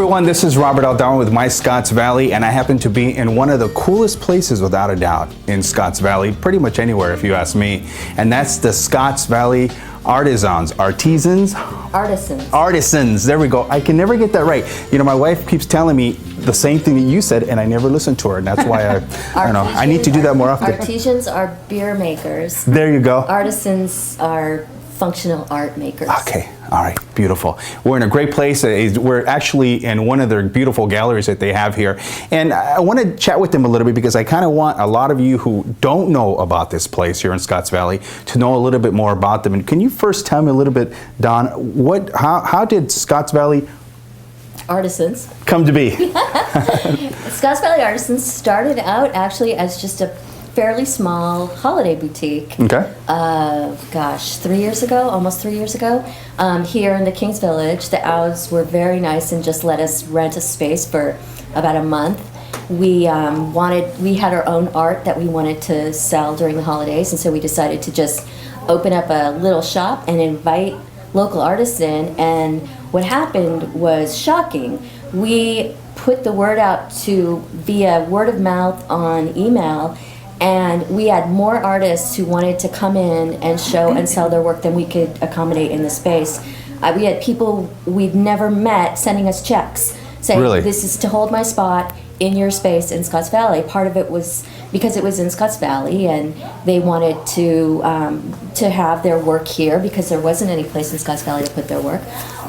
everyone, this is Robert Aldown with My Scotts Valley, and I happen to be in one of the coolest places without a doubt in Scotts Valley, pretty much anywhere if you ask me, and that's the Scotts Valley Artisans. Artisans, there we go. I can never get that right. You know, my wife keeps telling me the same thing that you said, and I never listen to her, and that's why I don't know, I need to do that more often. Artisans are beer makers. There you go. Artisans are functional art makers. Okay, all right, beautiful. We're in a great place. We're actually in one of their beautiful galleries that they have here. And I want to chat with them a little bit because I kind of want a lot of you who don't know about this place here in Scotts Valley to know a little bit more about them. And can you first tell me a little bit, Don, how did Scotts Valley Artisans come to be? Scotts Valley Artisans started out actually as just a fairly small holiday boutique. Okay. Gosh, 3 years ago, almost 3 years ago, here in the Kings Village. The Owls were very nice and just let us rent a space for about a month. We had our own art that we wanted to sell during the holidays, and so we decided to just open up a little shop and invite local artists in. And what happened was shocking. We put the word out via word of mouth on email, and we had more artists who wanted to come in and show and sell their work than we could accommodate in the space. We had people we'd never met sending us checks saying, really? This is to hold my spot in your space in Scotts Valley. Part of it was because it was in Scotts Valley and they wanted to have their work here because there wasn't any place in Scotts Valley to put their work.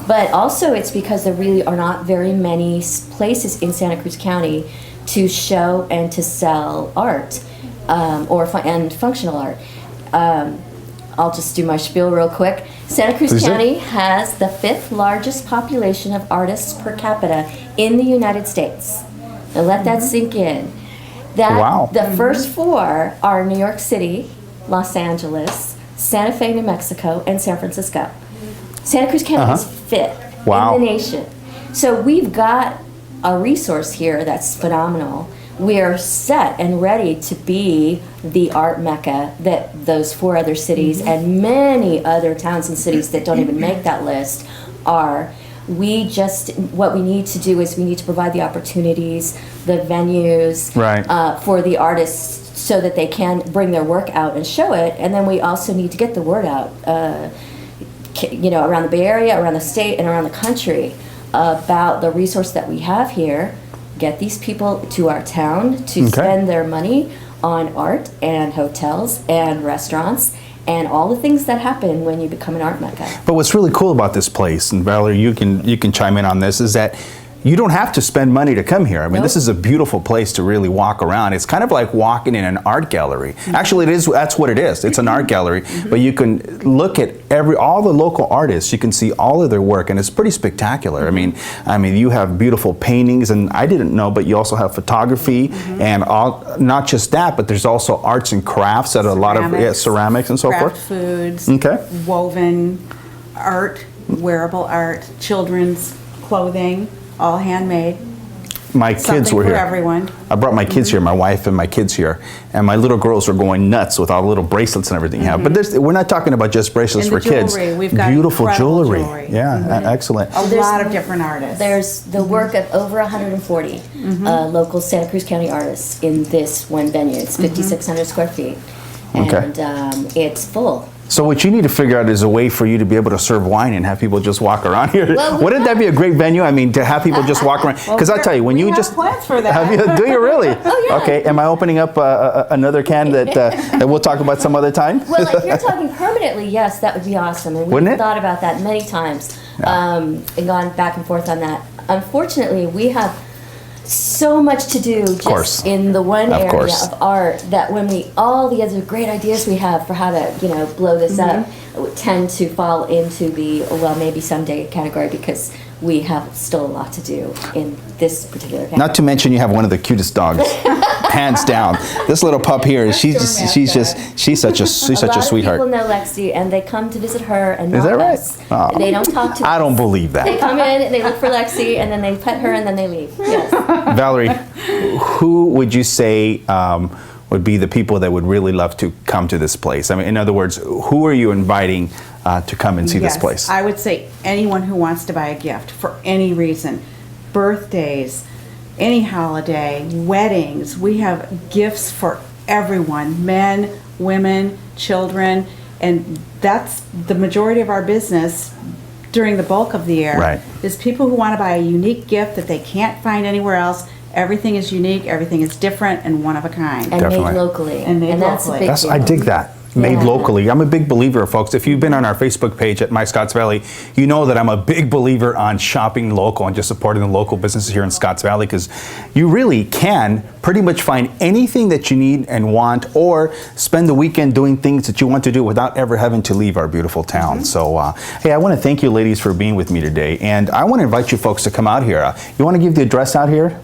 But also it's because there really are not very many places in Santa Cruz County to show and to sell art. And functional art. I'll just do my spiel real quick. Santa Cruz County has the 5th largest population of artists per capita in the United States. Now let that sink in. Wow. The first 4 are New York City, Los Angeles, Santa Fe, New Mexico, and San Francisco. Santa Cruz County is 5th in the nation. So we've got a resource here that's phenomenal. We are set and ready to be the art mecca that those 4 other cities and many other towns and cities that don't even make that list are. What we need to do is we need to provide the opportunities, the venues for the artists so that they can bring their work out and show it. And then we also need to get the word out, around the Bay Area, around the state, and around the country about the resource that we have here. Get these people to our town to spend their money on art and hotels and restaurants and all the things that happen when you become an art mecca. But what's really cool about this place, and Valerie, you can chime in on this, is that you don't have to spend money to come here. I mean, this is a beautiful place to really walk around. It's kind of like walking in an art gallery. Actually, that's what it is. It's an art gallery, but you can look at all the local artists. You can see all of their work, and it's pretty spectacular. I mean, you have beautiful paintings, and I didn't know, but you also have photography, and not just that, but there's also arts and crafts at a lot of ceramics and so forth. Foods, woven art, wearable art, children's clothing. All handmade. My kids were here. For everyone. I brought my kids here, my wife and my kids here, and my little girls were going nuts with all the little bracelets and everything. But we're not talking about just bracelets for kids. We've got beautiful jewelry. Yeah, excellent. A lot of different artists. There's the work of over 140 local Santa Cruz County artists in this one venue. It's 5,600 square feet, and it's full. So what you need to figure out is a way for you to be able to serve wine and have people just walk around here. Well, wouldn't that be a great venue? I mean, to have people just walk around. Because I'll tell you, when you just plans for that. do you really? Oh, yeah. Okay. Am I opening up another can that we'll talk about some other time? Well, if you're talking permanently, yes, that would be awesome. And we've thought about that many times and gone back and forth on that. Unfortunately, we have so much to do just in the one area of art that when all the other great ideas we have for how to blow this up would tend to fall into the maybe someday category because we have still a lot to do in this particular category. Not to mention you have one of the cutest dogs, hands down. This little pup here, she's such a sweetheart. A lot of people know Lexi, and they come to visit her and not us. Oh. They don't talk to us. I don't believe that. They come in and they look for Lexi, and then they pet her, and then they leave. Yes. Valerie, who would you say would be the people that would really love to come to this place? I mean, in other words, who are you inviting to come and see this place? I would say anyone who wants to buy a gift for any reason. birthdays, any holiday, weddings. We have gifts for everyone, men, women, children, and that's the majority of our business during the bulk of the year. Right. Is people who want to buy a unique gift that they can't find anywhere else. Everything is unique, everything is different and one of a kind. And Definitely. made locally. And made that's a locally. big That's, deal. I dig that. Made Yeah. locally. I'm a big believer, folks. If you've been on our Facebook page at My Scotts Valley, you know that I'm a big believer on shopping local and just supporting the local businesses here in Scotts Valley, because you really can pretty much find anything that you need and want, or spend the weekend doing things that you want to do without ever having to leave our beautiful town. So, hey, I want to thank you ladies for being with me today, and I want to invite you folks to come out here. You want to give the address out here?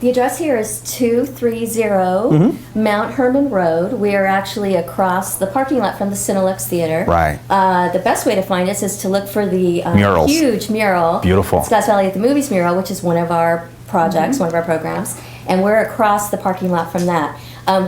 The address here is 230 Mount Herman Road. We are actually across the parking lot from the Cinelux Theater. Right. The best way to find us is to look for the Murals. huge mural. Beautiful. Scotts Valley at the Movies mural, which is one of our projects, one of our programs. And we're across the parking lot from that.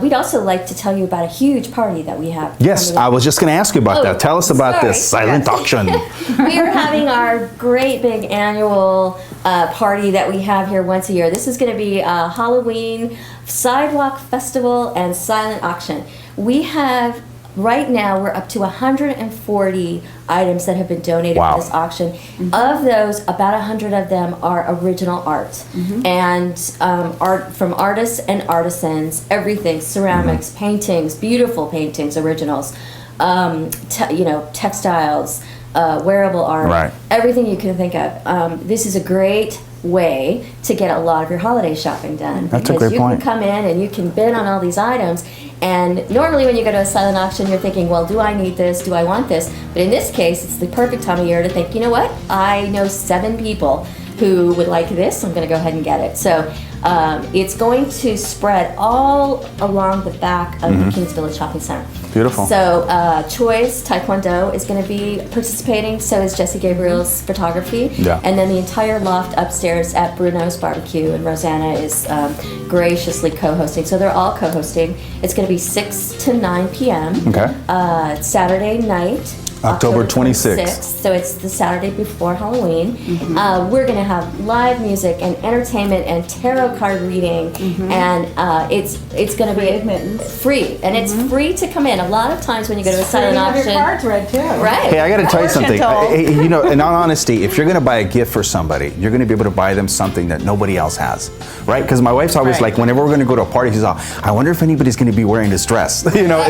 We'd also like to tell you about a huge party that we have. Yes, coming up. I was just going to ask you about Oh, that. Tell us about sorry. this silent auction. We are having our great big annual party that we have here once a year. This is going to be a Halloween sidewalk festival and silent auction. We have, right now, we're up to 140 items that have been donated Wow. for this auction. Of those, about 100 of them are original art. And art from artists and artisans, everything, ceramics, paintings, beautiful paintings, originals, textiles, wearable art, Right. everything you can think of. This is a great way to get a lot of your holiday shopping done. That's a because great you point. can come in and you can bid on all these items. And normally when you go to a silent auction, you're thinking, well, do I need this? Do I want this? But in this case, it's the perfect time of year to think, you know what? I know 7 people who would like this. I'm going to go ahead and get it. So it's going to spread all along the back of the Kings Village Shopping Center. Beautiful. So Choi's Taekwondo is going to be participating. So is Jesse Gabriel's photography. Yeah. And then the entire loft upstairs at Bruno's Barbecue, and Rosanna is graciously co-hosting. So they're all co-hosting. It's going to be 6 to 9 p.m. Okay. Saturday night. October 26th. So it's the Saturday before Halloween. We're going to have live music and entertainment and tarot card reading, and it's going to be admittance. free, and it's free to come in. A lot of times when you go to a silent Have your auction, cards read too. right? Hey, I got to tell you something. Told. You know, in all honesty, if you're going to buy a gift for somebody, you're going to be able to buy them something that nobody else has, right? Because my wife's always Right. like, whenever we're going to go to a party, she's all, I wonder if anybody's going to be wearing this dress. You know,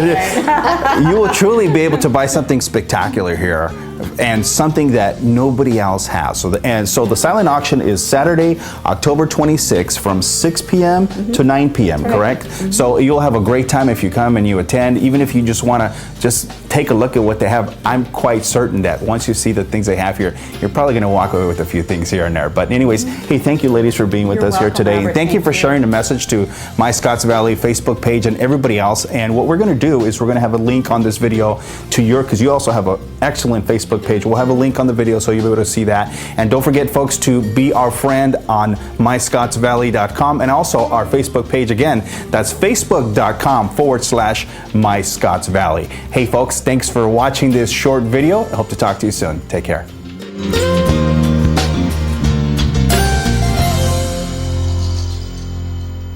you will truly be able to buy something spectacular here, and something that nobody else has. So the silent auction is Saturday, October 26th from 6 p.m. to 9 p.m., correct? So you'll have a great time if you come and you attend. Even if you just want to just take a look at what they have, I'm quite certain that once you see the things they have here, you're probably going to walk away with a few things here and there. But anyways, hey, thank you ladies for being with You're us here welcome, today. Robert. And thank you for sharing the message to My Scotts Valley Facebook page and everybody else. And what we're going to do is we're going to have a link on this video to your, because you also have an excellent Facebook page. We'll have a link on the video so you'll be able to see that. And don't forget, folks, to be our friend on myscottsvalley.com and also our Facebook page. Again, that's facebook.com/MyScottsValley. Hey, folks, thanks for watching this short video. I hope to talk to you soon. Take care.